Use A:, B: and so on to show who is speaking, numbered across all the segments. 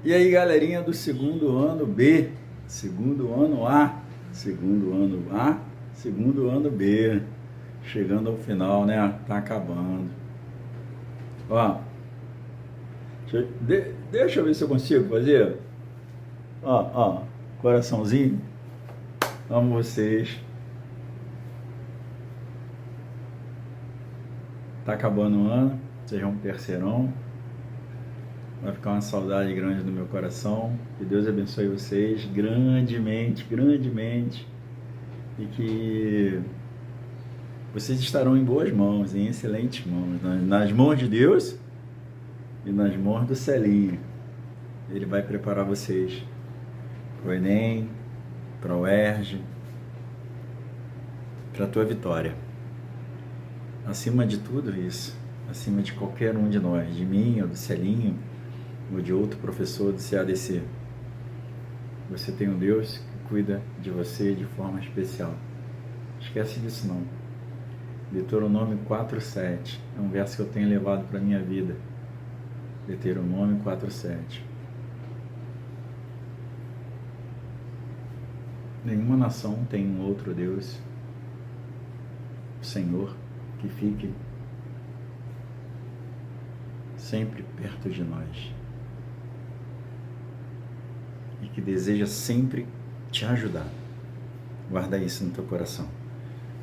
A: E aí, galerinha do segundo ano B, segundo ano A, segundo ano A, segundo ano B, chegando ao final, né? Tá acabando. Ó, deixa eu ver se eu consigo fazer. Ó, coraçãozinho. Amo vocês. Tá acabando o ano, sejam um terceirão. Vai ficar uma saudade grande no meu coração. Que Deus abençoe vocês grandemente, grandemente. E que vocês estarão em boas mãos, em excelentes mãos. Nas mãos de Deus e nas mãos do Celinho. Ele vai preparar vocês para o Enem, para o UERJ, para a tua vitória. Acima de tudo isso, acima de qualquer um de nós, de mim ou do Celinho, ou de outro professor do CADC. Você tem um Deus que cuida de você de forma especial. Esquece disso não. Deuteronômio 4:7 é um verso que eu tenho levado para a minha vida. Deuteronômio 4:7. Nenhuma nação tem um outro Deus, Senhor, que fique sempre perto de nós e que deseja sempre te ajudar. Guarda isso no teu coração.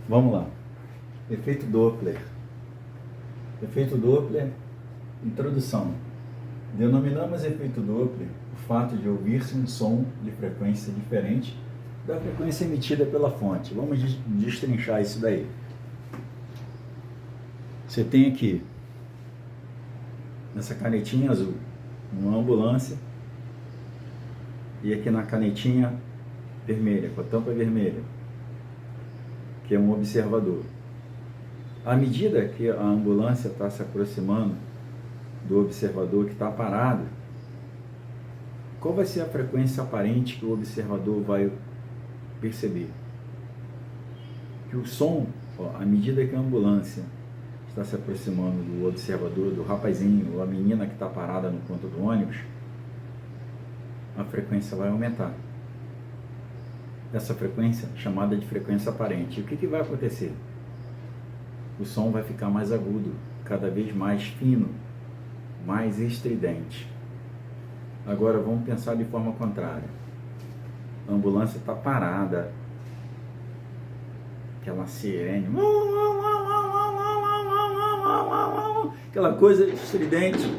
A: Vamos lá. Efeito Doppler. Efeito Doppler, introdução. Denominamos efeito Doppler o fato de ouvir-se um som de frequência diferente da frequência emitida pela fonte. Vamos destrinchar isso daí. Você tem aqui, nessa canetinha azul, uma ambulância, e aqui na canetinha vermelha, com a tampa vermelha, que é um observador. À medida que a ambulância está se aproximando do observador que está parado, qual vai ser a frequência aparente que o observador vai perceber? Que o som, à medida que a ambulância está se aproximando do observador, do rapazinho ou a menina que está parada no ponto do ônibus, a frequência vai aumentar. Essa frequência chamada de frequência aparente. E o que vai acontecer? O som vai ficar mais agudo, cada vez mais fino, mais estridente. Agora vamos pensar de forma contrária. A ambulância está parada, aquela sirene, aquela coisa estridente.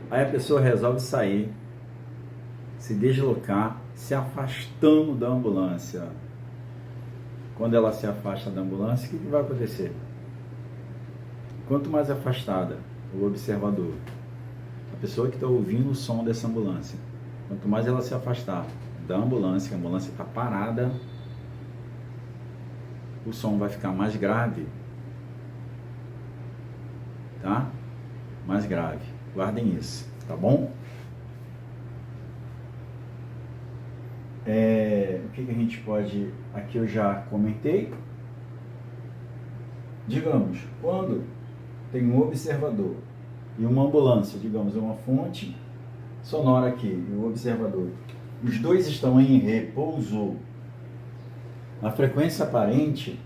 A: Aí a pessoa resolve sair, se deslocar, se afastando da ambulância. Quando ela se afasta da ambulância, o que vai acontecer? Quanto mais afastada o observador, a pessoa que está ouvindo o som dessa ambulância, quanto mais ela se afastar da ambulância, a ambulância está parada, o som vai ficar mais grave, tá? Mais grave. Guardem isso, tá bom? O que a gente pode... Aqui eu já comentei. Digamos, quando tem um observador e uma ambulância, digamos, uma fonte sonora aqui e o observador, os dois estão em repouso, a frequência aparente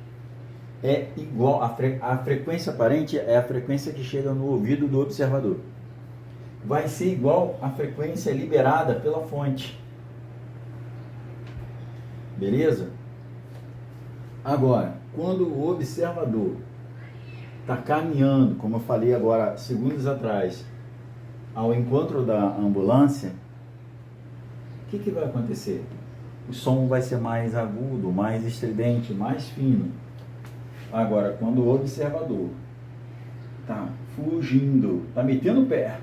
A: é igual, a frequência aparente é a frequência que chega no ouvido do observador. Vai ser igual à frequência liberada pela fonte. Beleza? Agora, quando o observador está caminhando, como eu falei agora, segundos atrás, ao encontro da ambulância, o que vai acontecer? O som vai ser mais agudo, mais estridente, mais fino. Agora, quando o observador está fugindo, está metendo o pé,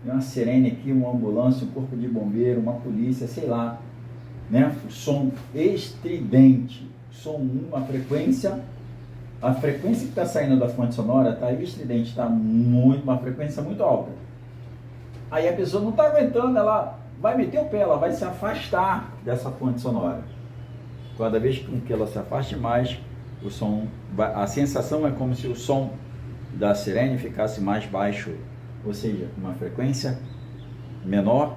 A: tem uma sirene aqui, uma ambulância, um corpo de bombeiro, uma polícia, sei lá, né? O som estridente, som 1, a frequência que está saindo da fonte sonora está estridente, está uma frequência muito alta. Aí a pessoa não está aguentando, ela vai meter o pé, ela vai se afastar dessa fonte sonora. Cada vez que ela se afaste mais, o som a sensação é como se o som da sirene ficasse mais baixo, ou seja, uma frequência menor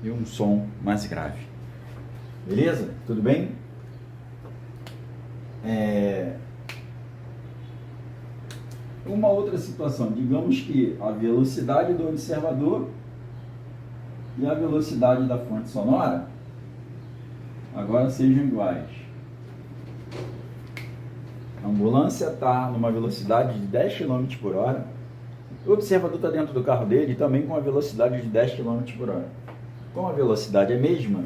A: e um som mais grave. Beleza? Tudo bem? Uma outra situação, digamos que a velocidade do observador e a velocidade da fonte sonora agora sejam iguais. A ambulância está numa velocidade de 10 km por hora, o observador está dentro do carro dele também com a velocidade de 10 km por hora. Como a velocidade é a mesma,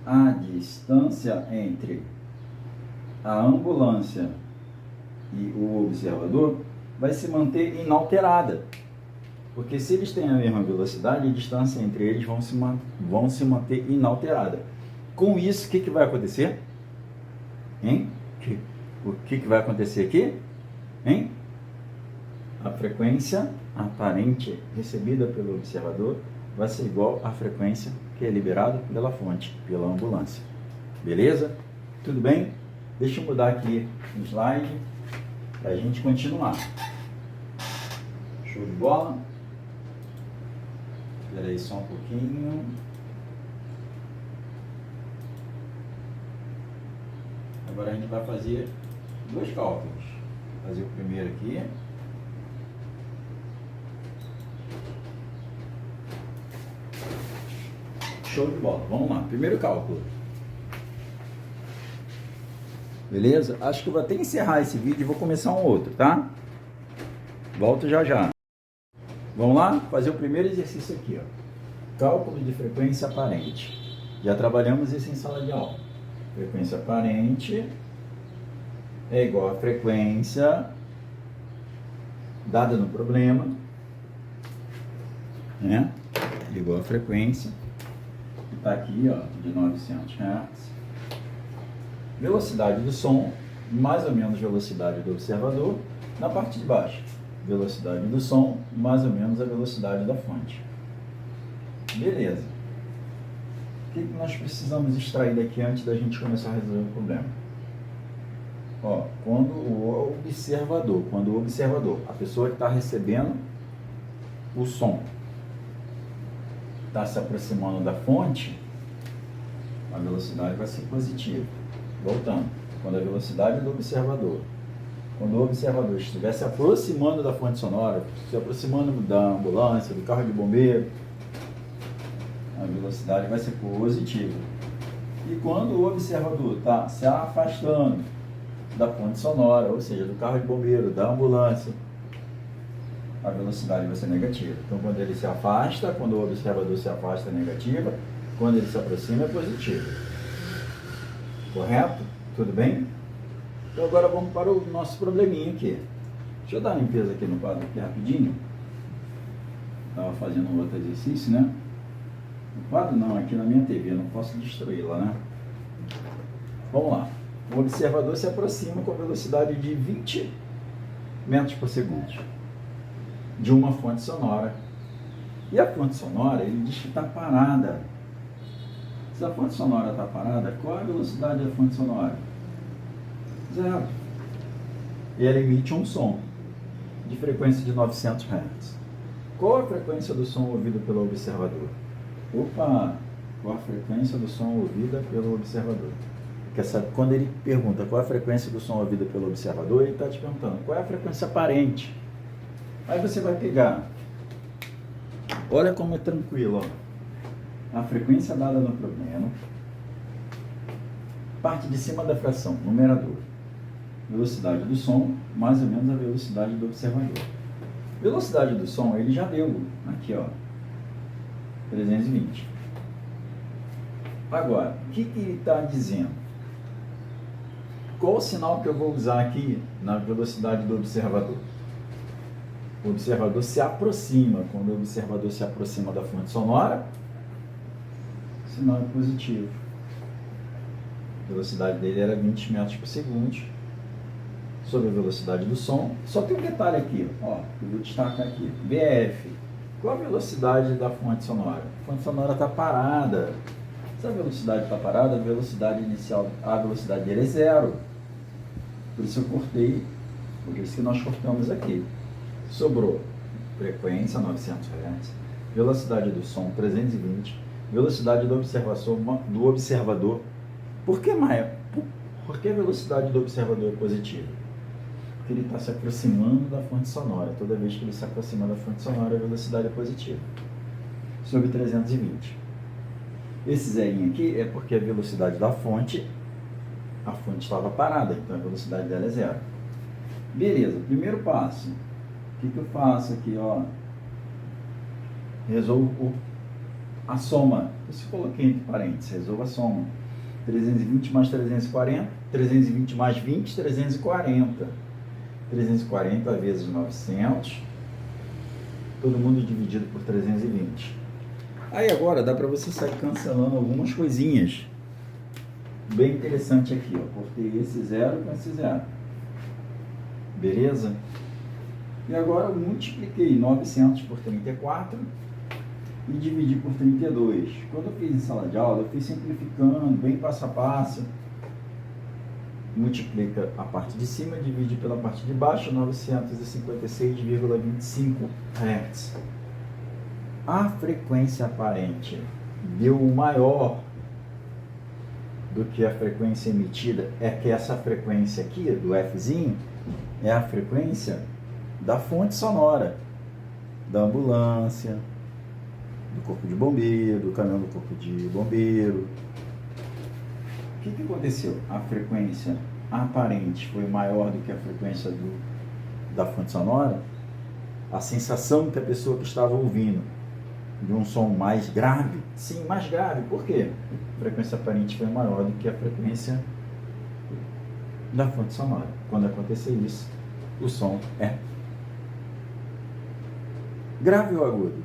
A: a distância entre a ambulância e o observador vai se manter inalterada. Porque se eles têm a mesma velocidade, a distância entre eles vão se manter inalterada. Com isso, o que vai acontecer? Hein? O que vai acontecer aqui? Hein? A frequência aparente recebida pelo observador vai ser igual à frequência que é liberada pela fonte, pela ambulância. Beleza? Tudo bem? Deixa eu mudar aqui o slide para a gente continuar. Show de bola? Espera aí só um pouquinho. Agora a gente vai fazer dois cálculos. Vou fazer o primeiro aqui. Show de bola. Vamos lá. Primeiro cálculo. Beleza? Acho que eu vou até encerrar esse vídeo e vou começar um outro, tá? Volto já já. Vamos lá? Fazer o primeiro exercício aqui, ó. Cálculo de frequência aparente. Já trabalhamos isso em sala de aula. Frequência aparente é igual a frequência dada no problema, né? Igual a frequência que está aqui, ó, de 900 Hz. Velocidade do som, mais ou menos velocidade do observador, na parte de baixo. Velocidade do som, mais ou menos a velocidade da fonte. Beleza. O que nós precisamos extrair daqui antes da gente começar a resolver o problema? Ó, quando o observador, a pessoa que está recebendo o som, está se aproximando da fonte, a velocidade vai ser positiva. Voltando, quando a velocidade do observador, quando o observador estiver se aproximando da fonte sonora, se aproximando da ambulância, do carro de bombeiro, a velocidade vai ser positiva. E quando o observador está se afastando da fonte sonora, ou seja, do carro de bombeiro, da ambulância, a velocidade vai ser negativa. Então, quando ele se afasta, quando o observador se afasta, é negativa. Quando ele se aproxima, é positiva. Correto? Tudo bem? Então, agora vamos para o nosso probleminha aqui. Deixa eu dar uma limpeza aqui no quadro aqui rapidinho. Estava fazendo um outro exercício, né? No quadro não, aqui na minha TV, eu não posso destruí-la, né? Vamos lá. O observador se aproxima com a velocidade de 20 metros por segundo de uma fonte sonora. E a fonte sonora, ele diz que está parada. Se a fonte sonora está parada, qual é a velocidade da fonte sonora? 0. E ela emite um som de frequência de 900 Hz. Qual a frequência do som ouvido pelo observador? Opa! Qual a frequência do som ouvida pelo observador? Quer saber? Quando ele pergunta qual a frequência do som ouvida pelo observador, ele está te perguntando qual é a frequência aparente. Aí você vai pegar. Olha como é tranquilo, ó. A frequência dada no problema, parte de cima da fração, numerador. Velocidade do som, mais ou menos a velocidade do observador. Velocidade do som, ele já deu aqui, ó, 320. Agora, o que ele está dizendo? Qual o sinal que eu vou usar aqui na velocidade do observador? O observador se aproxima. Quando o observador se aproxima da fonte sonora, o sinal é positivo. A velocidade dele era 20 metros por segundo. Sobre a velocidade do som, só tem um detalhe aqui, ó, eu vou destacar aqui. VF. Qual a velocidade da fonte sonora? A fonte sonora está parada. Se a velocidade está parada, a velocidade inicial, a velocidade dele é 0. Por isso eu cortei, por isso que nós cortamos aqui. Sobrou frequência 900 Hz, velocidade do som 320, velocidade do observador. Por que a velocidade do observador é positiva? Porque ele está se aproximando da fonte sonora. Toda vez que ele se aproxima da fonte sonora, a velocidade é positiva. Sobre 320. Esse zerinho aqui é porque a velocidade da fonte, a fonte estava parada, então a velocidade dela é zero. Beleza, primeiro passo. O que eu faço aqui, ó? Resolvo a soma. Eu coloquei entre parênteses, resolvo a soma. 320 mais 340, 320 mais 20, 340. 340 vezes 900, todo mundo dividido por 320. Aí agora dá para você sair cancelando algumas coisinhas. Bem interessante aqui, ó. Cortei esse zero com esse zero. Beleza? E agora eu multipliquei 900 por 34 e dividi por 32. Quando eu fiz em sala de aula, eu fui simplificando, bem passo a passo. Multiplica a parte de cima, divide pela parte de baixo, 956,25 Hz. A frequência aparente deu maior do que a frequência emitida. É que essa frequência aqui, do Fzinho, é a frequência da fonte sonora, da ambulância, do corpo de bombeiro, do caminhão do corpo de bombeiro. O que aconteceu? A frequência aparente foi maior do que a frequência da fonte sonora. A sensação que a pessoa que estava ouvindo de um som mais grave, sim, mais grave. Por quê? A frequência aparente foi maior do que a frequência da fonte sonora. Quando acontecer isso, o som é grave ou agudo?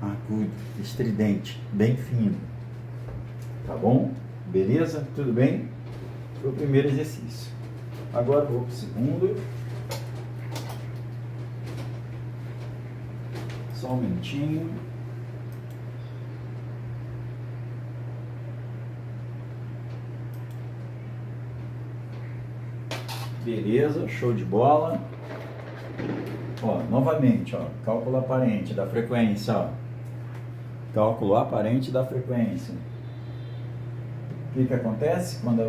A: Agudo, estridente, bem fino. Tá bom? Beleza? Tudo bem? Foi o primeiro exercício. Agora vou para o segundo. Só um minutinho. Beleza, show de bola. Ó, novamente, ó, cálculo aparente da frequência, ó. Cálculo aparente da frequência. O que acontece quando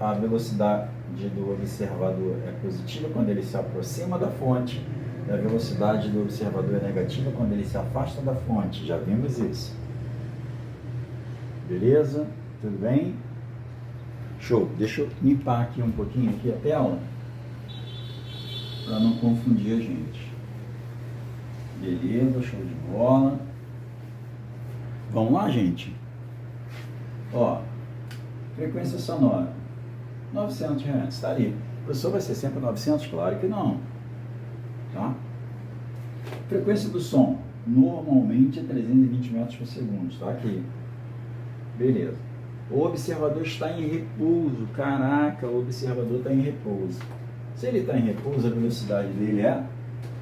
A: a velocidade do observador é positiva quando ele se aproxima da fonte, e a velocidade do observador é negativa quando ele se afasta da fonte. Já vimos isso. Beleza? Tudo bem? Show. Deixa eu limpar aqui um pouquinho aqui a tela para não confundir a gente. Beleza, show de bola. Vamos lá, gente? Ó, frequência sonora 900 Hz, tá ali. O professor vai ser sempre 900? Claro que não, tá? Frequência do som normalmente é 320 metros por segundo, tá aqui. Beleza. O observador está em repouso. Caraca, o observador está em repouso. Se ele está em repouso, a velocidade dele é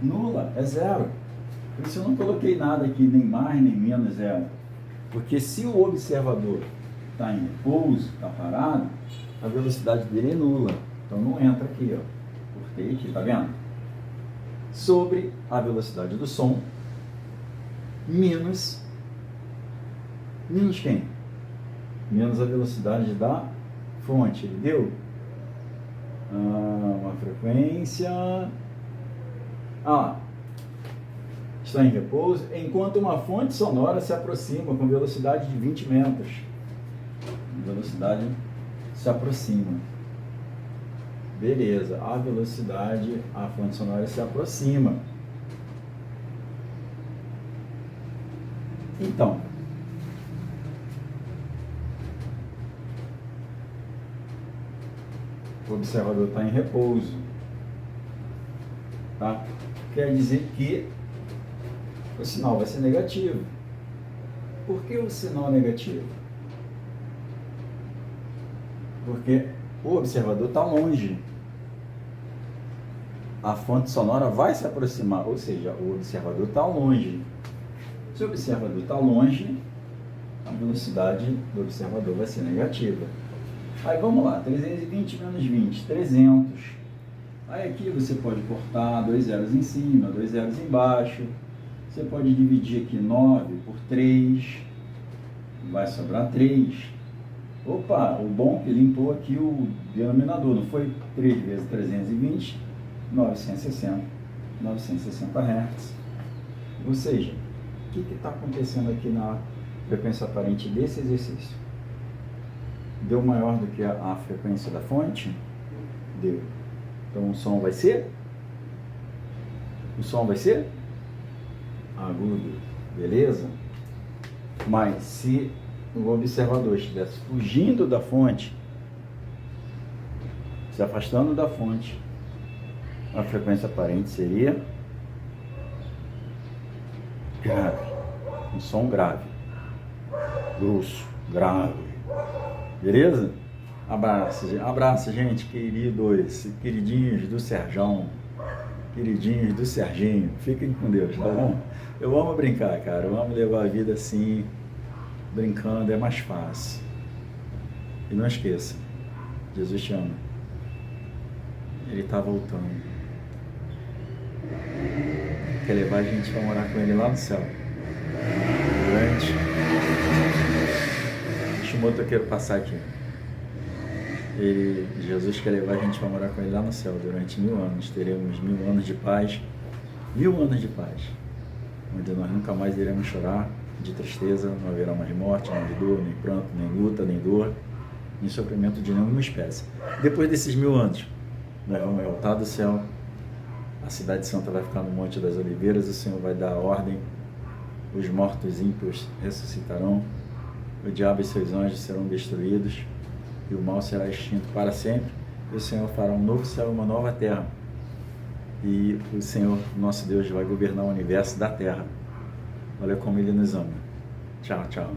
A: nula, é zero. Por isso eu não coloquei nada aqui, nem mais nem menos, zero. Porque se o observador está em repouso, está parado, a velocidade dele é nula. Então não entra aqui, ó. Cortei aqui, tá vendo? Sobre a velocidade do som, menos quem? Menos a velocidade da fonte. Ele deu uma frequência. Está em repouso, enquanto uma fonte sonora se aproxima com velocidade de 20 metros. A velocidade se aproxima. Beleza, a velocidade, a fonte sonora se aproxima. Então, o observador está em repouso, tá? Quer dizer que o sinal vai ser negativo. Por que o sinal negativo? Porque o observador está longe. A fonte sonora vai se aproximar, ou seja, o observador está longe. Se o observador está longe, a velocidade do observador vai ser negativa. Aí vamos lá, 320 menos 20, 300. Aí aqui você pode cortar 2 zeros em cima, 2 zeros embaixo. Você pode dividir aqui 9 por 3, vai sobrar 3. Opa, o bom que limpou aqui o denominador, não foi 3 vezes 320, 960 Hz. Ou seja, o que está acontecendo aqui na frequência aparente desse exercício? Deu maior do que a frequência da fonte? Deu. Então o som vai ser? O som vai ser agudo, beleza? Mas se o observador estivesse fugindo da fonte, se afastando da fonte, a frequência aparente seria grave, um som grave, grosso, grave, beleza? Abraço, gente, queridinhos do Serginho, fiquem com Deus, tá bom? Eu amo brincar, cara, eu amo levar a vida assim, brincando é mais fácil. E não esqueça, Jesus te ama, Ele está voltando, quer levar a gente para morar com Ele lá no céu. Deixa o motoqueiro passar aqui. Jesus quer levar a gente para morar com Ele lá no céu durante 1000 anos. Teremos 1000 anos de paz, 1000 anos de paz, onde nós nunca mais iremos chorar de tristeza, não haverá mais morte, nem de dor, nem pranto, nem luta, nem dor, nem sofrimento de nenhuma espécie. Depois desses 1000 anos, nós vamos voltar do céu, a cidade santa vai ficar no Monte das Oliveiras, o Senhor vai dar a ordem, os mortos ímpios ressuscitarão, o diabo e seus anjos serão destruídos, e o mal será extinto para sempre, e o Senhor fará um novo céu e uma nova terra, e o Senhor, nosso Deus, vai governar o universo da terra. Olha como Ele nos ama. Tchau, tchau.